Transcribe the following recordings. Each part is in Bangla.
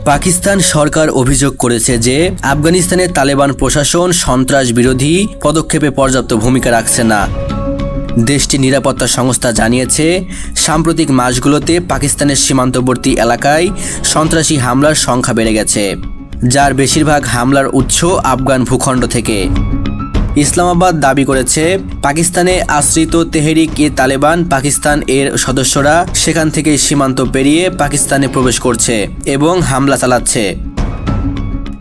পাকিস্তান সরকার অভিযোগ করেছে যে আফগানিস্তানের তালেবান প্রশাসন সন্ত্রাস বিরোধী পদক্ষেপে পর্যাপ্ত ভূমিকা রাখছে না। দেশটির নিরাপত্তা সংস্থা জানিয়েছে, সাম্প্রতিক মাসগুলোতে পাকিস্তানের সীমান্তবর্তী এলাকায় সন্ত্রাসী হামলার সংখ্যা বেড়ে গেছে, যার বেশিরভাগ হামলার উৎস আফগান ভূখণ্ড থেকে। ইসলামাবাদ দাবি করেছে, পাকিস্তানে আশ্রিত তেহরিক-ই-তালেবান পাকিস্তান এর সদস্যরা সেখান থেকে সীমান্ত পেরিয়ে পাকিস্তানে প্রবেশ করছে এবং হামলা চালাচ্ছে।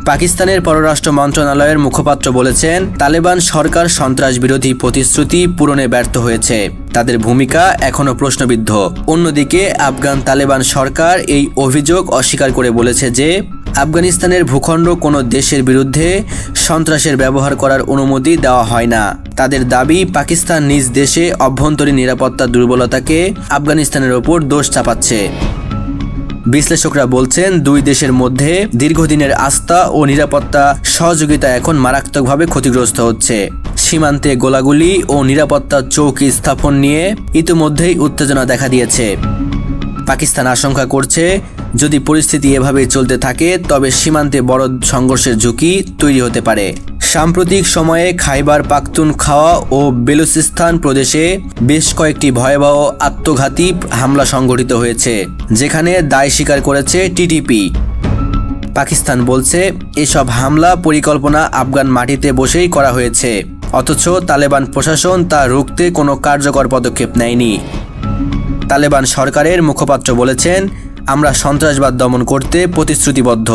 পাকিস্তানের পররাষ্ট্র মন্ত্রণালয়ের মুখপাত্র বলেছেন, তালেবান সরকার সন্ত্রাস বিরোধী প্রতিশ্রুতি পূরণে ব্যর্থ হয়েছে, তাদের ভূমিকা এখনও প্রশ্নবিদ্ধ। অন্যদিকে আফগান তালেবান সরকার এই অভিযোগ অস্বীকার করে বলেছে যে আফগানিস্তানের ভূখণ্ড কোনো দেশের বিরুদ্ধে সন্ত্রাসের ব্যবহার করার অনুমতি দেওয়া হয় না। তাদের দাবি, পাকিস্তান নিজ দেশে অভ্যন্তরীণ নিরাপত্তার দুর্বলতাকে আফগানিস্তানের ওপর দোষ চাপাচ্ছে। বিশ্লেষকরা বলছেন, দুই দেশের মধ্যে দীর্ঘদিনের আস্থা ও নিরাপত্তা সহযোগিতা এখন মারাত্মকভাবে ক্ষতিগ্রস্ত হচ্ছে। সীমান্তে গোলাগুলি ও নিরাপত্তা চৌকি স্থাপন নিয়ে ইতিমধ্যেই উত্তেজনা দেখা দিয়েছে। পাকিস্তান আশঙ্কা করছে, যদি পরিস্থিতি এভাবে চলতে থাকে তবে সীমান্তে বড় সংঘর্ষের ঝুঁকি তৈরি হতে পারে। সাম্প্রতিক সময়ে খাইবার পাখতুনখাওয়া ও বেলুচিস্তান প্রদেশে বেশ কয়েকটি ভয়াবহ আত্মঘাতী হামলা সংঘটিত হয়েছে, যেখানে দায় স্বীকার করেছে টিটিপি। পাকিস্তান বলছে, এসব হামলা পরিকল্পনা আফগান মাটিতে বসেই করা হয়েছে, অথচ তালেবান প্রশাসন তা রুখতে কোনো কার্যকর পদক্ষেপ নেয়নি। তালেবান সরকারের মুখপাত্র বলেছেন, আমরা সন্ত্রাসবাদ দমন করতে প্রতিশ্রুতিবদ্ধ,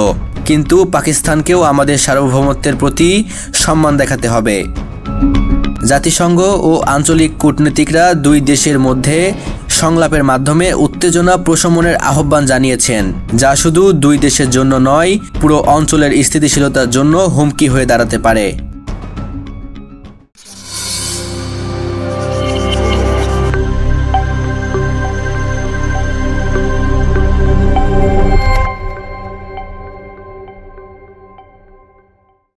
কিন্তু পাকিস্তানকেও আমাদের সার্বভৌমত্বের প্রতি সম্মান দেখাতে হবে। জাতিসংঘ ও আঞ্চলিক কূটনীতিকরা দুই দেশের মধ্যে সংলাপের মাধ্যমে উত্তেজনা প্রশমনের আহ্বান জানিয়েছেন, যা শুধু দুই দেশের জন্য নয়, পুরো অঞ্চলের স্থিতিশীলতার জন্য হুমকি হয়ে দাঁড়াতে পারে।